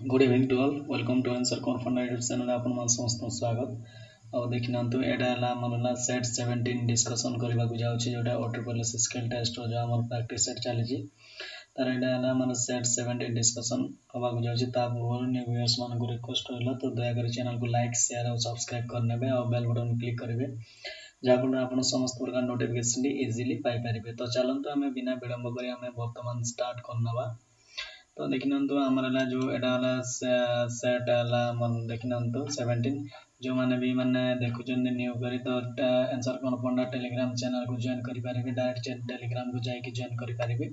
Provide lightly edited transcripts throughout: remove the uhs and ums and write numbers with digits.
good evening to all welcome to answer confident channel आपन मन समस्त स्वागत और देखिनंतु एडा हला हमरला सेट 17 डिस्कशन करबा को जाउछि जोटा ऑटोपोलिस स्किल टेस्ट जो हमर प्रैक्टिस सेट चली छी तार एडा हला हमर सेट 17 डिस्कशन हवा को जाउछि ता पूर्व न्यू व्यूअर्स मन को रिक्वेस्ट रहला तो दया कर चैनल को लाइक शेयर और सब्सक्राइब कर नेबे और बेल बटन क्लिक करिवे जाफल आपन समस्त प्रकार नोटिफिकेशन इजीली पाई परिबे तो चलंतु हमें बिना विलंब करी हमें वर्तमान स्टार्ट करनवा तो देखिनंतु हमरला जो एडा वाला सेट वाला मन देखिनंतु 17 जो माने भी माने देखुचन न्यू करी तो आंसर कोन पंडा टेलीग्राम चैनल को जॉइन करि पारिबे डायरेक्ट टेलीग्राम को जाई कि जॉइन करि पारिबे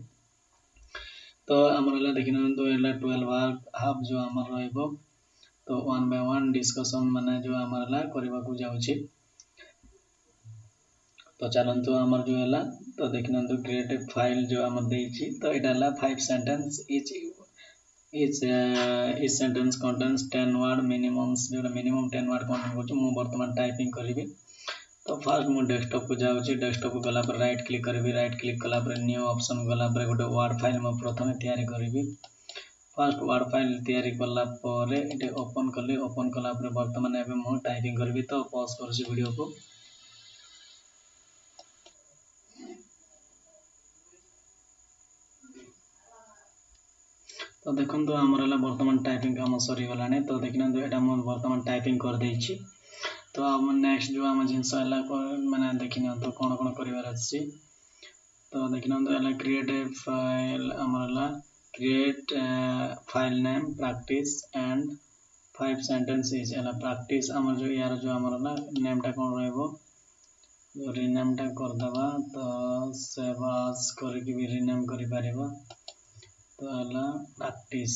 तो हमरला देखिनंतु एला 12 हाफ जो हमर रहइबो तो 1 बाय 1 डिस्कशन माने जो हमरला करबा को जाउछि तो चलंतु हमर जो हला तो देखिनंतु क्रिएटिव फाइल जो हमर देछि तो एटा हला 5 sentence each sentence contains 10 word minimum 10 word content को मु वर्तमान टाइपिंग करिवे तो फर्स्ट मु डेस्कटॉप को जाउछि डेस्कटॉप को गला पर राइट क्लिक करिवे राइट क्लिक कला पर न्यू ऑप्शन गला पर गोटे वर्ड फाइल म प्रथमे तयारी करिवे फर्स्ट वर्ड फाइल तयारी कला पर एटे ओपन कला पर वर्तमान एबे मु टाइपिंग करिवे तो पॉज करछि वीडियो को तो देखो तो आमर बर्तमान टाइपिंग काम सरी गलानी तो देखना तो एटा हम बर्तमान टाइपिंग कर देछि तो हम नेक्स्ट जो हम जिंस हला माने देखिना तो कोन कोन करिवार अछि तो देखिना तो हला क्रिएट ए फाइल हमरला create file name practice and 5 sentences हला प्रैक्टिस हमर जो यार जो हमरला नेम टा कोन रहबो जो रीनेम टा कर दबा तो सेव एज करके भी रीनेम करि पारिबो तो हला प्रैक्टिस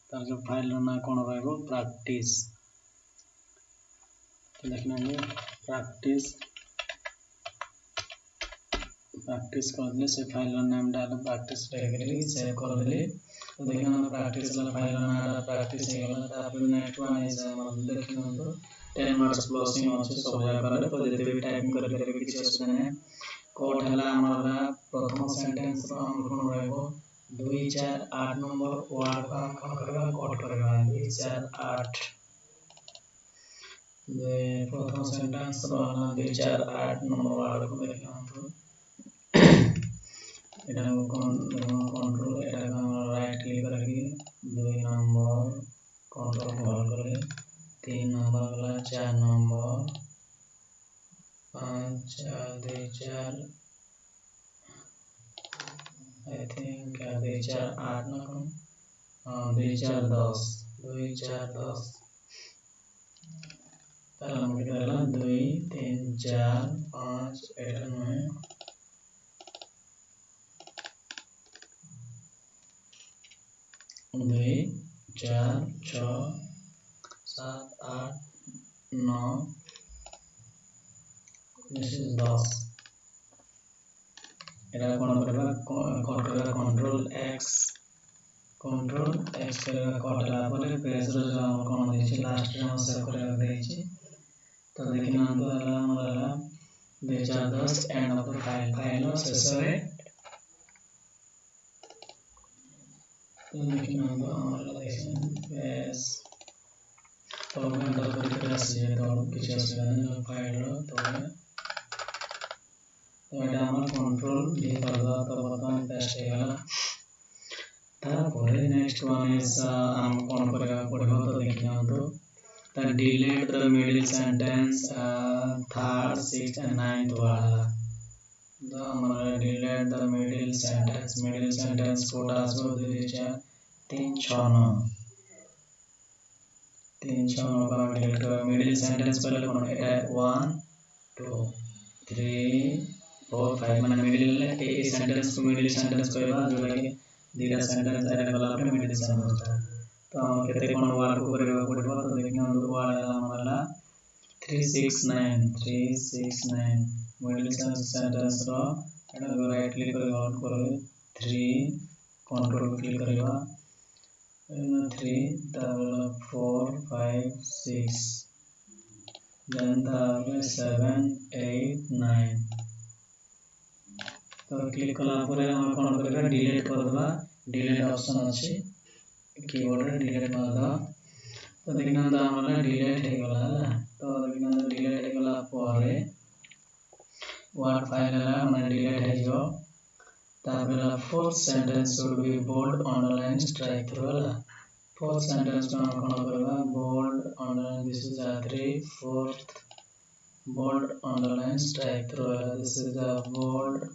तार जो फाइल ना कोन रहबो प्रैक्टिस तो देखना है प्रैक्टिस कर दे से फाइल नाम डाल प्रैक्टिस करके सेव कर दे तो देखना प्रैक्टिस वाला फाइल नाम प्रैक्टिस हे गला तापर नेक्स्ट वन इज हम देखना तो 10 वर्ड्स क्लोजिंग अछि सब जगह तो जते भी टाइपिंग कर किछ असुविधा नै कोड हला हमरा प्रथम सेंटेंस हम कोन रहबो 2 4 8 नंबर वर्ड का कोन करबा कोड करबा 2 4 8 प्रथम सेंटेंस रहना 2 4 8 नंबर वर्ड को देखना तो एटा कंट्रोल एटा राइट क्लिक करके 2 नंबर कंट्रोल होल्ड करे 3 नंबर वाला 4 नंबर 5 4 2 4 आई थिंक 2 4 8 ना कौन 2 4 10 2 4 10 ताला हम करला 2 3 4 5 8 9 2 4 6 7 8 9 this is 10 एरा कोन करबा कंट्रोल एक्स करबा कटला पर पेज रो जो हम कोन देछि लास्ट रे हम सेव करबा देछि तो देखिना तो हला हमरला 2010 एंड ऑफ फाइल सेसरे तो देखिना तो हमरला देछि पेज तो हम करके आसी तो किछ असुविधा नै फाइल रो तो एटा हम कंट्रोल डी करबा तो वर्तमान पेस्ट हे गला तापर नेक्स्ट वन इज हम कोन करबा पड़बो तो देखिना तो delete the middle sentence third sixth and ninth वाला तो हमारा delete the middle sentence code आसो 2 4 3 6 9 3 6 9 का डिलीट कर मिडिल सेंटेंस पहले कोन 1 2 3 4 5 माने मिडिल ए सेंटेंस को मिडिल सेंटेंस कहबा जो लागे दीरा सेंटेंस एड गला पर मिडिल सेंटेंस तो हम केते कोन वर्ड को करबा पड़बो तो देखिना दो वर्ड हमरला 369 मिडिल सेंटेंस रो एटा राइट क्लिक कर होल्ड करो 3 कंट्रोल क्लिक करबा 3 डबल 4 5 6 then the 7 8 9 तो क्लिक कला पर हम कोन करबा डिलीट कर देबा डिलीट ऑप्शन अछि कीबोर्ड रे डिलीट मार दो तो देखिना तो हमरा डिलीट हे गला तो देखिना तो डिलीट हे गला परे वर्ड फाइल ला माने डिलीट हे जो तापर fourth sentence should be bold underline strikethrough ला fourth sentence में हम कौन करेगा bold underline this is a 3 fourth bold underline strike through this is the bold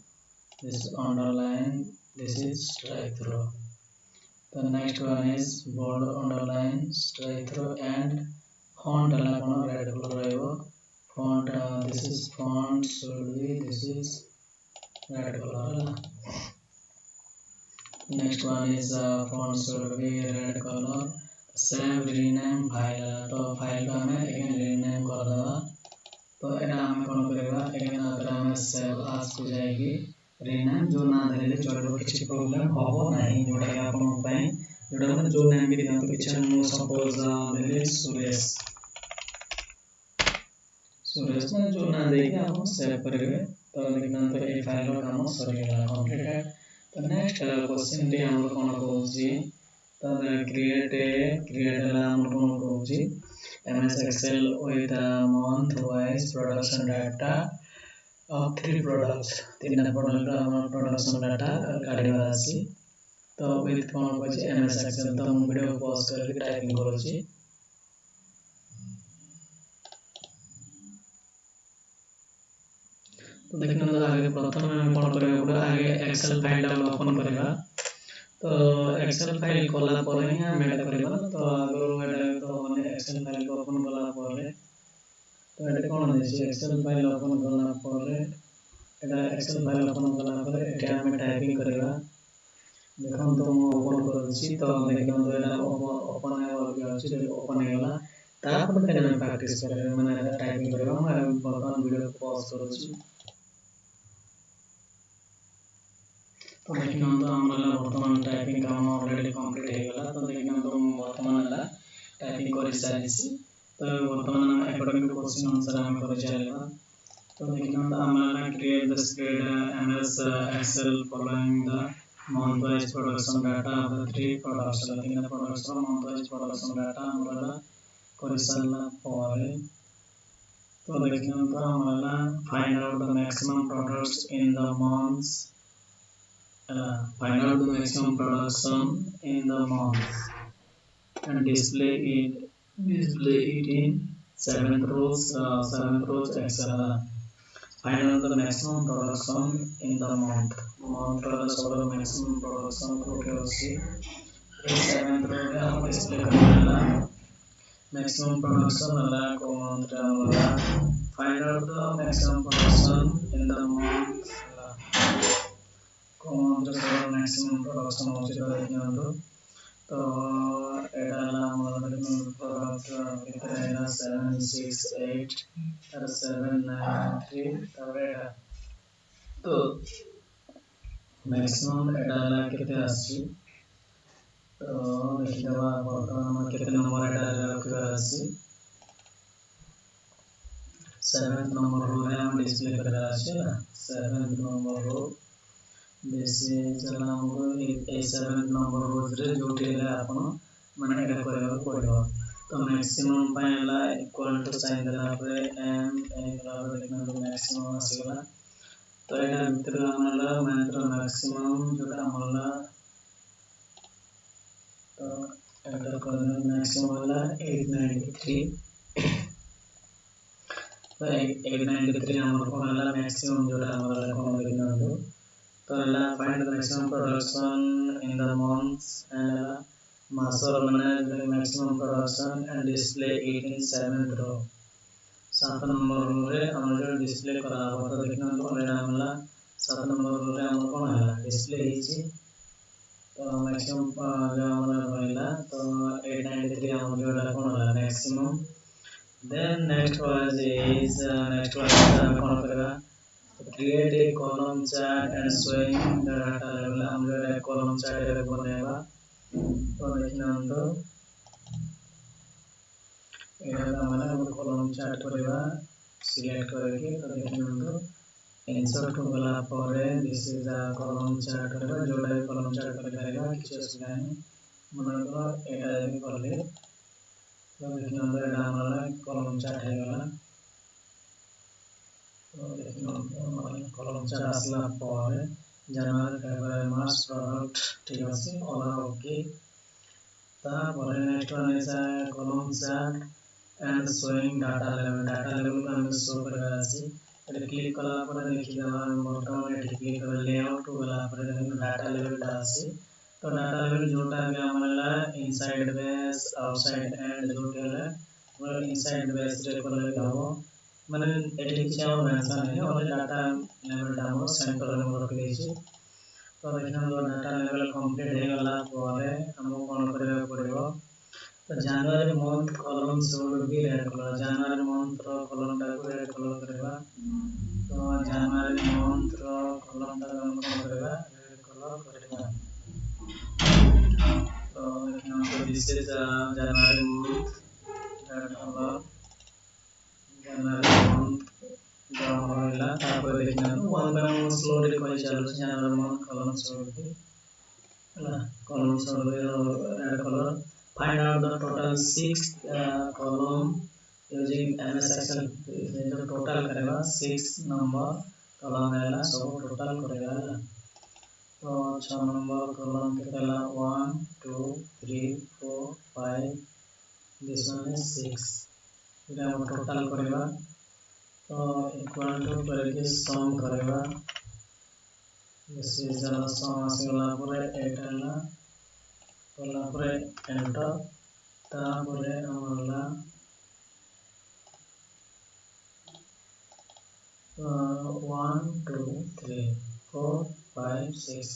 this is underline this is strike through the next one is bold underline strike through and font ला कौन red color रहेगा font this is font should be this is red color next one is font should be red color save rename file तो file को हमें again rename कर देगा तो एटा हमें कौन करेगा again आकर हमें save as हो जाएगी rename जो ना देले चलो किसी प्रॉब्लम होबो नहीं जोटा के अपन पाए जोटा मैंने जो नाम भी दिया तो किसी हम सपोज देले सुरेश ने जो ना देगा हम सेव करेंगे तो देखना तो ये फाइल का काम सरेगा कंप्लीटेड तो नेक्स्ट क्वेश्चन टी हम कौन कहूची तो create ला हम कौन कहूची MS Excel with month wise production data of 3 products तीन प्रोडक्ट हम प्रोडक्शन डाटा काढिबा अछि तो with कौन कहूची MS Excel तो हम वीडियो पॉज करके टाइपिंग करूची तो देखना तो आगे प्रथम में कौन करेगा आगे एक्सेल फाइल टा ओपन करेगा तो एक्सेल फाइल खोला पर ही हम ऐड करेगा तो अगर ऐड तो माने एक्सेल फाइल को ओपन कला पर तो एटा कोन देछि एक्सेल फाइल ओपन कला पर एटा एक्सेल फाइल ओपन कला पर एटा हम टाइपिंग करेगा देखम तो हम ओपन करछि तो देखम तो एटा ओपन है अछि ओपन हेला तापर केना प्रैक्टिस करे माने टाइपिंग करेगा हम वर्तमान वीडियो को पॉज करछि तो देखना तो हमारा वर्तमान टाइपिंग काम ऑलरेडी कंप्लीट हो गला तो देखना तो वर्तमान ला टाइपिंग कर सारिसी तो वर्तमान हम अकॉर्डिंग टू क्वेश्चन आंसर हम कर चलेगा तो देखना तो हमारा create the spread MS Excel following the month wise production data of the 3 products तीन products month wise production data हमारा कर सारला पर तो देखना तो हमारा find out the maximum products in the months find out the maximum production in the month and display it in 7th rows Excel find out the maximum production in the month production maximum production okay होसी 7th row पे हम display करेंगे maximum production वाला कौन वाला find out the maximum production in the month maximum production होची तो देखियो तो एटा ला हमारा प्रोडक्ट कितना है 768 और 793 तब एटा तो मैक्सिमम एटा ला कितना आसी तो देखियो वर्तमान कितना नंबर एटा ला आसी 7th नंबर रो रे हम डिस्प्ले कर रहा है 7th number row this is हमको 7th नंबर रोज रे जोटी रे आपण माने एटा करबा पड़िबो तो मैक्सिमम पाइला इक्वल टू साइन देला पर m बराबर देखना तो मैक्सिमम आसीगला तो एटा भीतर हमला मात्र मैक्सिमम जोटा हमला तो एटा करना मैक्सिमम वाला 893 तो 893 हमको वाला मैक्सिमम जोटा हमला कौन देखना तो find the maximum production in the months and master manage the maximum production and display it in 7th row 7 number रो रे हमर डिस्प्ले करा हो तो देखना तो एटा हमला 7 नंबर रो रे हम कोन हला डिस्प्ले हिची तो मैक्सिमम जो हमर रहला तो 893 हम जोड़ा कोन हला maximum then next one is हम कोन करेगा create a column chart and showing the data level हम जो है column chart रे बनेगा तो देखना हम तो एटा हमारा column chart करेगा सिलेक्ट करके तो देखना हम तो insert वाला पर this is the column chart करेगा जोड़ा column chart करेगा किसी असुविधा नहीं मनकर एटा जदि करले तो देखिन एटा हमरा कलम चार्ट हे गला तो देखिन हमरा कलम चार्ट आसला पर जनवरी फेब्रुआरी मार्च प्रोडक्ट ठीक अछि ऑल ओके तापर नेक्स्ट वन इज कलम chart and showing data level को हम शो करबा अछि एटा क्लिक कला पर देखि देबा बटन एटा क्लिक कर लेआउट वाला पर डाटा लेवल अछि तो डाटा लेवल जोटा भी हमारा इनसाइड बेस आउटसाइड एंड जोटेला और इनसाइड बेस रे को लगाओ माने एटी किछ और मेंशन है और डाटा लेवल डाउन सेंटर में रख देछि तो देखिन डाटा लेवल कंप्लीट हे गला पर हम कोन करबा पड़िबो तो January month column should be red colour January month row column टा को रेड कलर करबा तो जनवरी मंथ रो कॉलम टा हम कोन करबा रेड कलर करबा तो this is January month red color January month होला तापर देखिन वन बाय वन स्लोली कोइ चलु January month column should be column should be red color find out the total 6 column using MS Excel जो total करेगा 6 number column हैला सब total करेगा तो 6 नंबर कॉलम के पहला 1 2 3 4 5 this one is 6 फिर हम टोटल करेगा तो इक्वल टू करके सम करेगा this is the sum असला पूरे 8 हला कला पूरे एंटर तापुरे हमला 1 2 3 4 5 6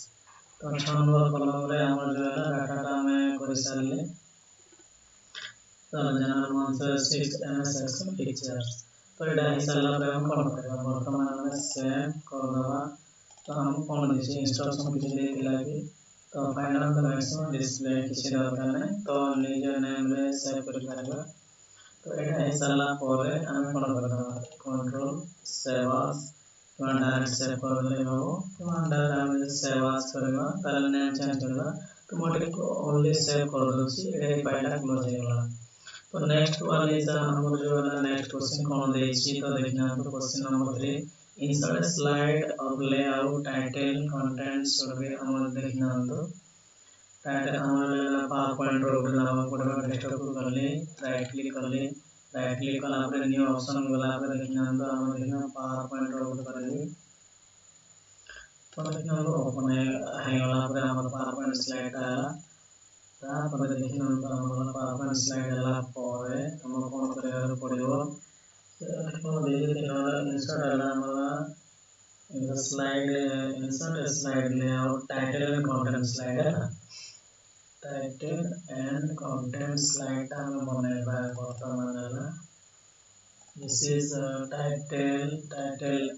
तो 6 नंबर कॉलम रे हमर जो है डाटा में कर सारले तो general month 6 MS Excel pictures तो एटा हिसाब पे हम कोन करबा वर्तमान में सेव कर दबा तो हम कोन दिस इंस्ट्रक्शन किछ दे दिला कि तो find out the maximum display किछ दरकार नै तो निज नेम रे सेव कर करबा तो एटा हिसाब पर हम कोन करबा control save as direct save कर ले हो तो डायरेक्ट सेव एज करबा ताले नेम चेंज करबा तो मोटे को ओनली सेव कर दोछि एटा फाइल क्लोज हो गला तो नेक्स्ट वन इज हमर जो है नेक्स्ट क्वेश्चन कोन दे छी तो देखना तो question number 3 insert slide of layout title content should be हमर देखना तो टाइटल हमर पावर पॉइंट रो बनावा पड़बा डेस्कटॉप को कर ले राइट क्लिक कला पर न्यू ऑप्शन वाला पर देखना तो हम देखना पावर पॉइंट रो कर ले तो देखना तो ओपन है वाला पर हमर पावर पॉइंट स्लाइड आला तापर देखिन हमर पावर पॉइंट स्लाइड आला पर हम कोन करे पड़िबो तो देखिन इंसर्ट आला हमर slide insert slide layout title and content slide है टाइटल एंड कंटेंट स्लाइड हम बनेबा वर्तमान आला this is title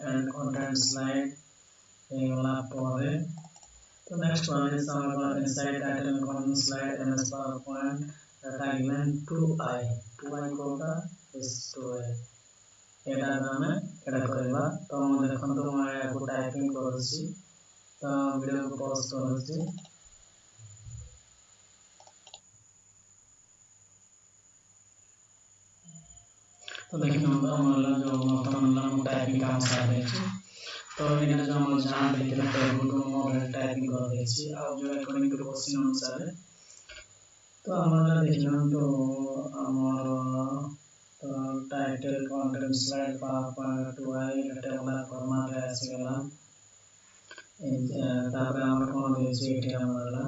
and content slide एला पर तो next one is our inside title and content slide MS PowerPoint data given 2i कोटा is 2i एटा नाम एटा करबा तो हम देखन तो मैं को टाइपिंग करछि तो वीडियो को पॉज करछि तो देखिन हम जो हम टाइपिंग काम कर रहे हैं तो इन्हें जो हम जान देते हैं टेबल को मॉडल टाइपिंग कर देछि और जो अकॉर्डिंग टू क्वेश्चन अनुसार तो हमारा देखना तो हमारा तो title content slide power two I table format है सिगला तापर हम कोन देछि एटी हमारा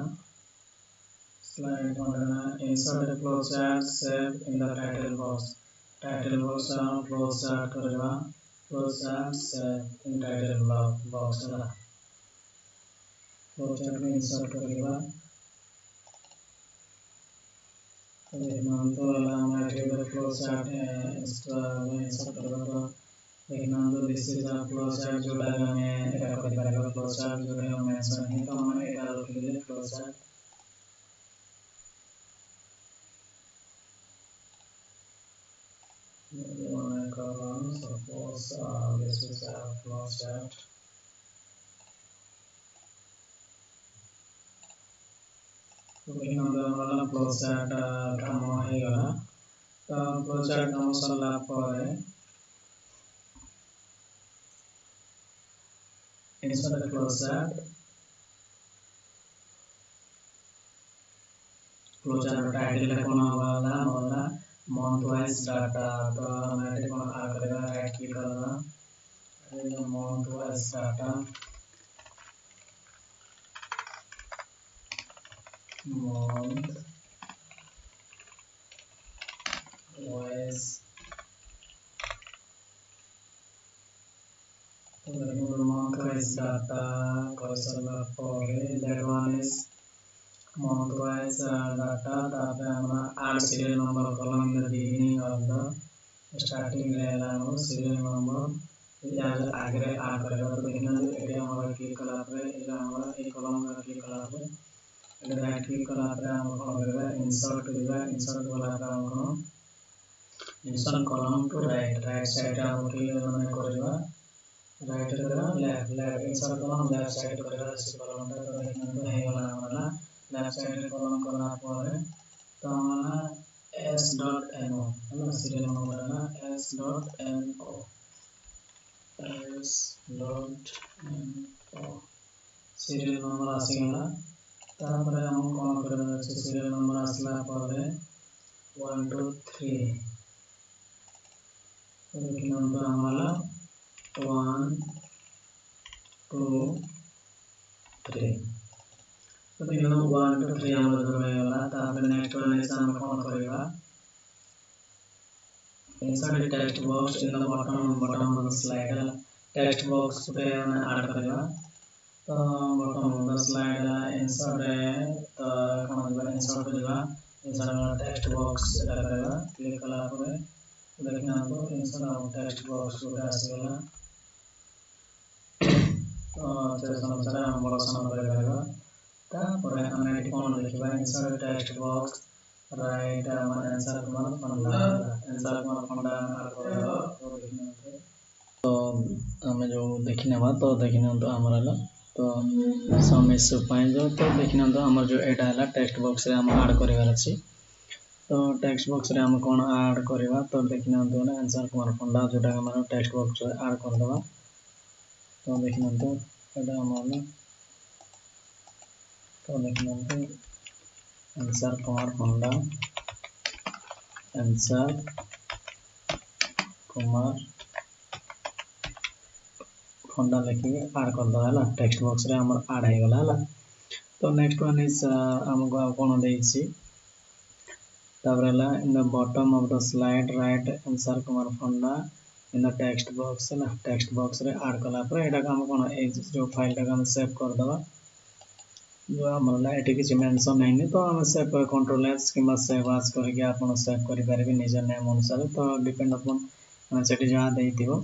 slide content insert flow chart save in the title box हम फ्लो चार्ट करबा flow chart save in title box ला फ्लो चार्ट में इंसर्ट करबा देखना तो हमारा टेबल फ्लो चार्ट इंसर्ट करबा देखना तो this is a flow chart जोड़ा हमें एटा कर पाएगा फ्लो चार्ट जो है मेंशन है तो हमें एटा रख ले flow chart suppose this is a flow chart flow chart काम होगा तो फ्लो चार्ट काम सरला insert the flow chart title वाला month wise data तो हमें right click करना month wise data month wise month wise data that one is month wise data add serial number column in the beginning of the starting serial number आगे add करेगा तो देखना area हमारा click करा पे area हमारा एक कॉलम का क्लिक करा पे एरिया राइट क्लिक करा पे हम कौन करेगा इंसर्ट वाला काम करो insert column to right side हम क्लिक करना करेगा राइट करेगा left insert column left side करेगा इस कॉलम पे तो देखना तो है वाला हमारा लेफ्ट साइड कॉलम करना पड़े तो हमारा s.no है ना सीरियल नंबर है ना s.no serial number आसिगला तापर हम कोन करबे serial number आसला परे 1 2 3 तो देखिन तो हमारा 1 2 3 तो देखिन 1 2 3 हमर होइला तापर नेक्स्ट वन इज हम कोन करबा insert the text box in the bottom of the slide text box पे हमने ऐड करबा तो bottom of the slide insert तो कौन insert होगा insert text box करेगा क्लिक कला पर देखना तो insert text box को आसेगा तो से अनुसार हम बड़ा सन करेगा तापर हमें कौन लिखबा insert text box right answer फंडा तो हमें जो देखने बा तो देखने तो हमारा तो समय से पाइन जो तो देखने तो हमर जो एटा है टेक्स्ट बॉक्स रे हम ऐड करिवार अछि तो टेक्स्ट बॉक्स रे हम कोन ऐड करबा तो देखने तो आंसर कुमार फंडा जोटा हम टेक्स्ट बॉक्स रे ऐड कर देबा तो देखने तो एटा हम तो देखने तो आंसर कुमार फंडा आंसर कुमार फंडा लेके ऐड कर दो है टेक्स्ट बॉक्स रे हमर ऐड हो गला है तो नेक्स्ट वन इज हमको कोन देछि ताबरेला in the bottom of the slide right answer कुमार फंडा इन द टेक्स्ट बॉक्स है ना टेक्स्ट बॉक्स रे ऐड कला पर एटा हम कोन ए जो फाइल टा हम सेव कर दबा जो हमला एटे किछ मेंशन नहीं तो हम सेव कर कंट्रोल एस किमा सेव एज करके आपण सेव करि परबे निज नेम अनुसार तो डिपेंड अपन सेठी जहा देइतिबो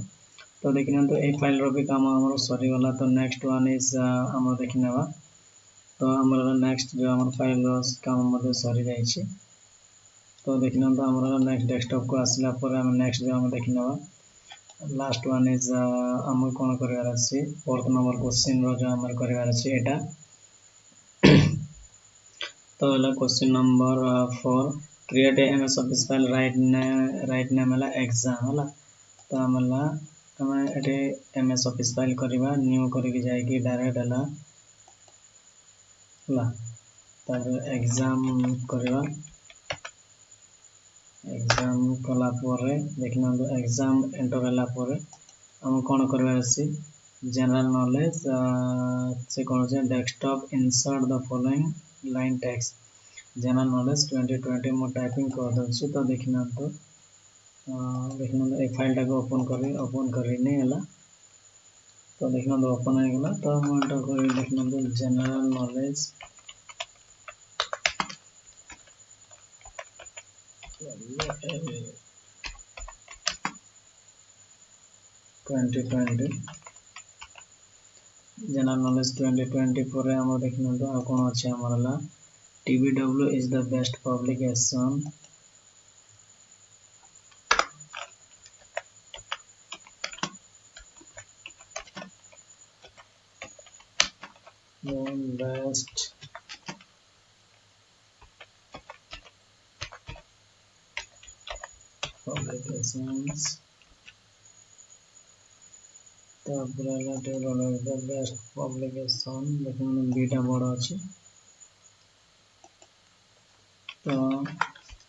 तो देखिना तो ए फाइल रो भी काम हमर सरी वाला तो नेक्स्ट वन इज हम देखिनेबा तो हमर नेक्स्ट जो हमर फाइल रो काम मध्ये सरी जाई छी तो देखिना तो हमर नेक्स्ट डेस्कटॉप को आसला पर हम नेक्स्ट जो हम देखिनेबा लास्ट वन इज हम कोन करबार अछि फोर्थ नंबर क्वेश्चन रो जो हमर करबार अछि एटा तो वाला question number 4 create MS office file write name वाला एग्जाम वाला तो हमला हमें एटे एमएस ऑफिस फाइल करबा न्यू करके जाएगी डायरेक्ट वाला ला तब एग्जाम करबा एग्जाम कला परे देखना तो एग्जाम एंटर कला परे हम कोन करबा अछि जनरल नॉलेज से कोन छै desktop insert the following line text general knowledge 2020 मो टाइपिंग कर दो तो देखना तो एक फाइल टा को ओपन करी नहीं हला तो देखना तो ओपन हो गला तो हम एंटर करी देखना तो जनरल नॉलेज 2020 जनरल नॉलेज 2020 पर हम देखना तो कोन अछि हमरला TBW is the best publication best publications तापर टेबल बेस्ट पब्लिकेशन देखने दुईटा बड़ अच्छी तो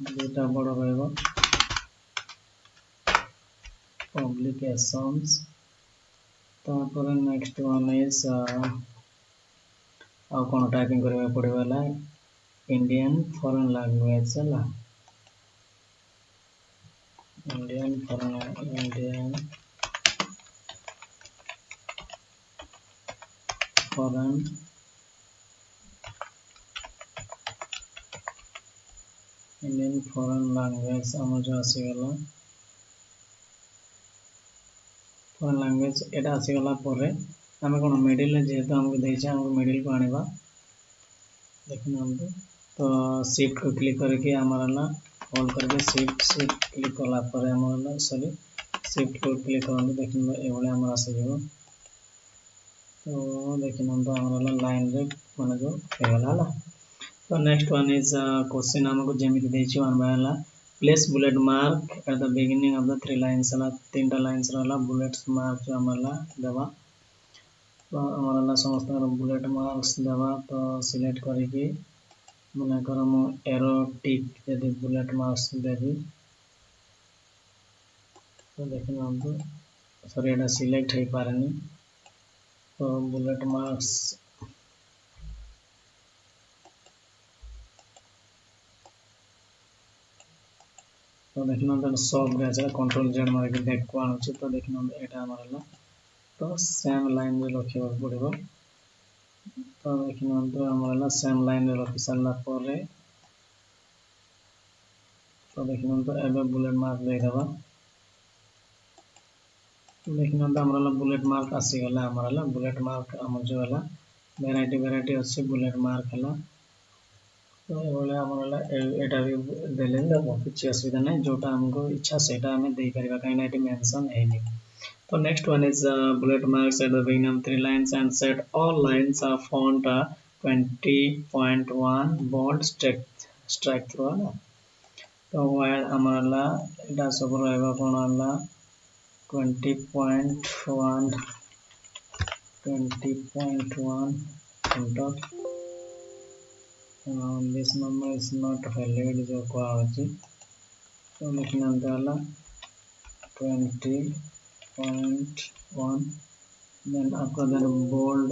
दुईटा बड़ रहा publications तापर नेक्स्ट वन इज आ कौन टाइपिंग करने पड़ेगा इंडियन फॉरेन लैंग्वेज है इंडियन फॉरेन लैंग्वेज आम जो आसीगला फॉरेन लैंग्वेज एटा आसीगला आम कौन मिडिल जेहेतु आमको देखे आमको मिडिल को आने देखना हमको तो शिफ्ट को क्लिक करके हमारा होल्ड करके शिफ्ट क्लिक कला सॉरी शिफ्ट को क्लिक करके देखना ये आम आसो तो देखना तो हमारा लाइन रे माने जो होगला तो नेक्स्ट वन इज क्वेश्चन हमको जेमिति देछि वन बायला place bullet mark at the beginning of the three lines है तीन लाइन्स रहला बुलेट्स मार्क जो हमारा देवा तो हमारा समस्त बुलेट मार्क्स देवा तो सिलेक्ट करके मनकर मु एरो टिक यदि बुलेट मार्क्स देवी तो देखना हमको सॉरी एटा सिलेक्ट हो पारेनी तो बुलेट मार्क्स तो देखना तो सब गया कंट्रोल जेड मार के देख को आनुची तो देखना एटा हमारा तो सेम लाइन रे रखिबा पड़िबो तो देखना तो हमारा सेम लाइन रे रखि सारला परे तो देखना तो एबे बुलेट मार्क दे देबा तो देखना तो हमारा बुलेट मार्क आसी गला हमारा बुलेट मार्क हम जो हला वेराइटी अच्छी बुलेट मार्क हला तो ये हमारा एटा भी देले किसी असुविधा नहीं जोटा हमको इच्छा सेटा हमें दे परिबा कहीं एटी मेंशन है नहीं तो next one is bullet marks at the beginning of three lines and set all lines are font 20.1 bold strike through है तो while हमारा इटा सब रहेगा कौन वाला 20.1 enter this number is not valid जो को आछि तो लिखना वाला 20.1 then after that bold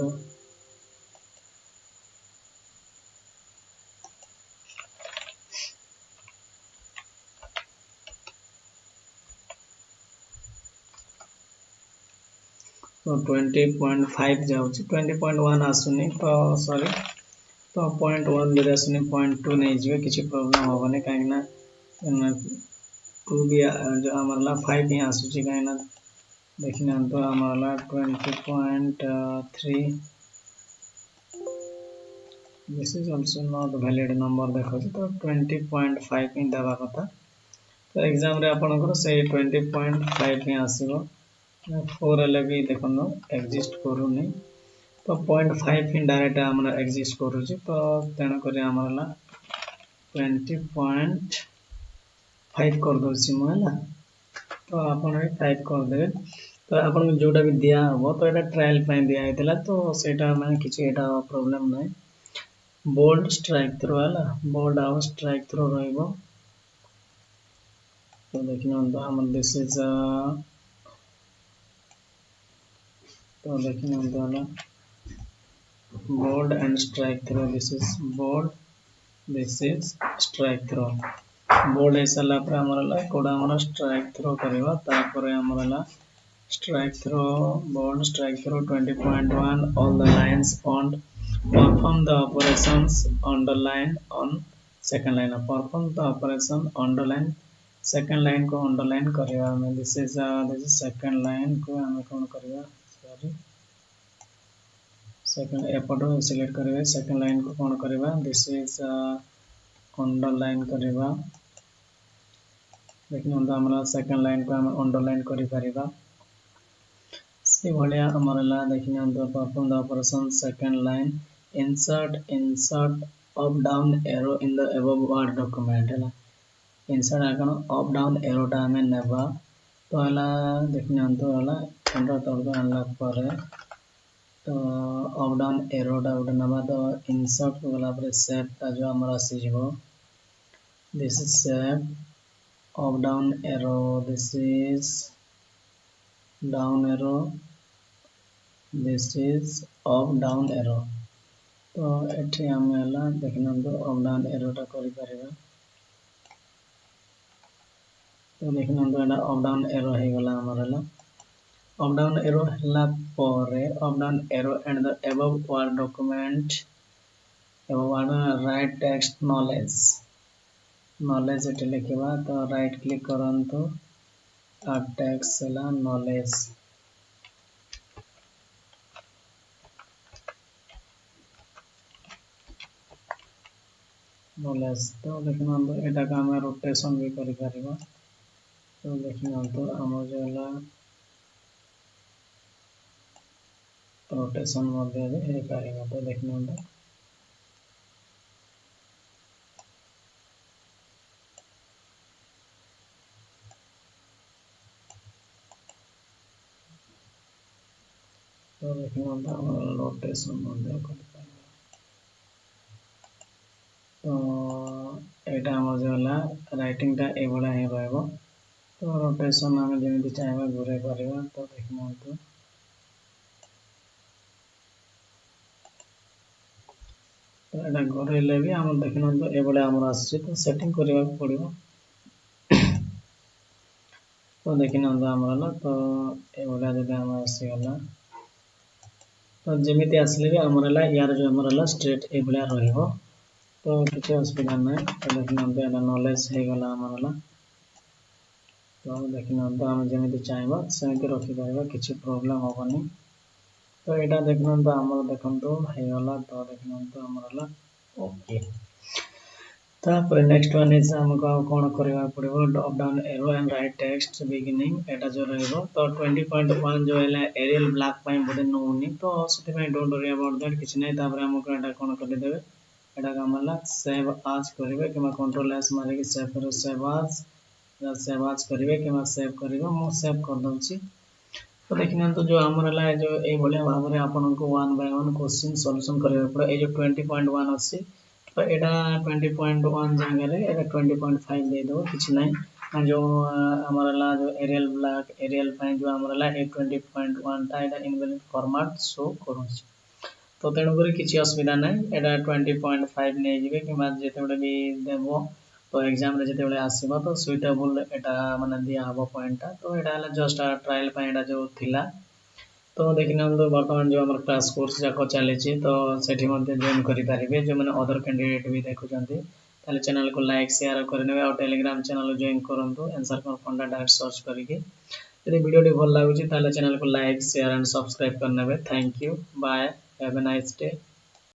तो 20.5 जाउछि 20.1 आसुनी तो सॉरी तो 0.1 जदि आसुनी 0.2 नहीं जिवे किसी प्रॉब्लम होबने काहे ना 2 भी जो हमारा 5 ही आसुछि काहे ना देखना तो हमारा 20.3 this is also not valid number देखो तो 20.5 इन दबा कथा तो एग्जाम रे आपनकर से 20.5 ही आसीबो 4 ले भी देखनो एग्जिस्ट करू नहीं तो 0.5 इन डायरेक्ट हमरा एग्जिस्ट करू छी तो तेना करे हमरा 20.5 कर दो छी मोला तो आपन 5 कर दे तो आपन जोटा भी दिया हो तो एटा ट्रायल पे दिया हेतला तो सेटा माने किछि एटा प्रॉब्लम नहीं बोल्ड स्ट्राइक थ्रो है बोल्ड आउ स्ट्राइक थ्रो रहइबो तो देखना तो हम दिस इज तो देखना तो bold and strike through this is bold this is strike through bold ऐसा पर हमारा कोडा हमारा strike through करेगा तापर हमारा strike through bold strike through 20.1 all the lines found perform the operations underline on second line perform the operation underline second line को underline करेगा हमें this is second line को हमें कौन करेगा सॉरी सेकंड एपटो सिलेक्ट करेगा सेकंड लाइन को कौन करेगा दिस इज अंडरलाइन करेगा देखना तो हमरा सेकंड लाइन को हम अंडरलाइन करि परिबा से भलिया हमरा देखना तो perform the operation second line insert up down arrow in the above word document है इनसाइड आकन अप डाउन एरोटा आमे नेबा तो हला देखिनंतु हला एंटर तोड़ आनला परे तो अप डाउन एरोटा उठे नबा तो इंसर्ट को गला पर शेप ता जो हमरा आसीजबो this is shape up down arrow this is down arrow this is up down arrow तो एठी हम हला देखिनंतु अप डाउन एरोटा करि परिबा तो देखिनंतु एटा अप डाउन एरो हे गला हमर हला up down arrow hela pore up down arrow and the above word document above word write text knowledge एटे लिखिबा तो राइट क्लिक करंतु अब टेक्स्ट हला knowledge तो देखिनंतु एटा का हम रोटेशन भी करि परिबा तो देखिनंतु हमर जो हला रोटेशन मध्ये भी हे परिबा तो देखिनंतु तो देखिनंतु हमर रोटेशन मध्ये करि परिबा तो एटा हमर जो हला राइटिंग ता एबडा हे रहबो तो रोटेशन हम जेमिति चाहबा घुरे परिबा तो देखिनंतु तो एटा घुरेले भी हम देखिनंतु एबडा हमर आसी तो सेटिंग करिबा पड़िबो तो देखिनंतु हमरला तो एबडा जदि हम आसी गला तो जेमिति आसले भी हमरला यार जो हमरला स्ट्रेट एबडा रहइबो तो किछ असुविधा नै तो देखिनंतु एटा नॉलेज हे गला हमरला तो देखिनंतु हम जेमिति चाहबा सेमिति रखि परिबा किछ प्रॉब्लम होबनी तो एटा देखिनंतु हमर देखंतु हे गला तो देखिनंतु हमरला ओके तापर नेक्स्ट वन इज हमको कोन करबा पड़िबो up down arrow and right text beginning एटा जो रहइबो तो 20.1 जो हैला एरियल ब्लैक पाइ बडे नोनी तो सेति में डोंट वरी अबाउट दैट किछ नै तापर हमको एटा कोन कर देबे एटा हमला सेव आज करिवे किमा कंट्रोल एस मारे कि सेव करो सेव आज करिवे किमा सेव करिवे मो सेव कर दउची तो देखिनंतु जो हमरला जो ए भलिया भाबरे आपनको 1 बाय 1 क्वेश्चन सॉल्यूशन करिवे पड़े ए जो 20.1 अछि तो एटा 20.1 जगह रे एटा 20.5 दे दो किछ नै जो हमरला जो एरियल ब्लैक एरियल पाइ जो हमरला ए 20.1 ता एटा इनवैलिड फॉर्मेट शो करूची तो तेणु करी किछि असुविधा नै एटा 20.5 नै जिवे किमा जेते बडे भी देबो तो एग्जाम रे जेते बडे आसीबो तो सुइटेबल एटा माने दिया हबो पॉइंट तो एटा हला जस्ट ट्रायल पाइ एटा जो थिला तो देखिनंतु वर्तमान जो हमर क्लास कोर्स जाको चले छी तो सेठी मध्ये जॉइन करि परिबे जो माने अदर कैंडिडेट भी देखुचंती ताले चैनल को लाइक शेयर करनेबे और टेलीग्राम चैनल जॉइन करंतु आंसर कर फंडा डायरेक्ट सर्च करिके यदि वीडियो टी भल लागुची ताले चैनल को लाइक शेयर एंड सब्सक्राइब करनेबे thank you bye have a nice day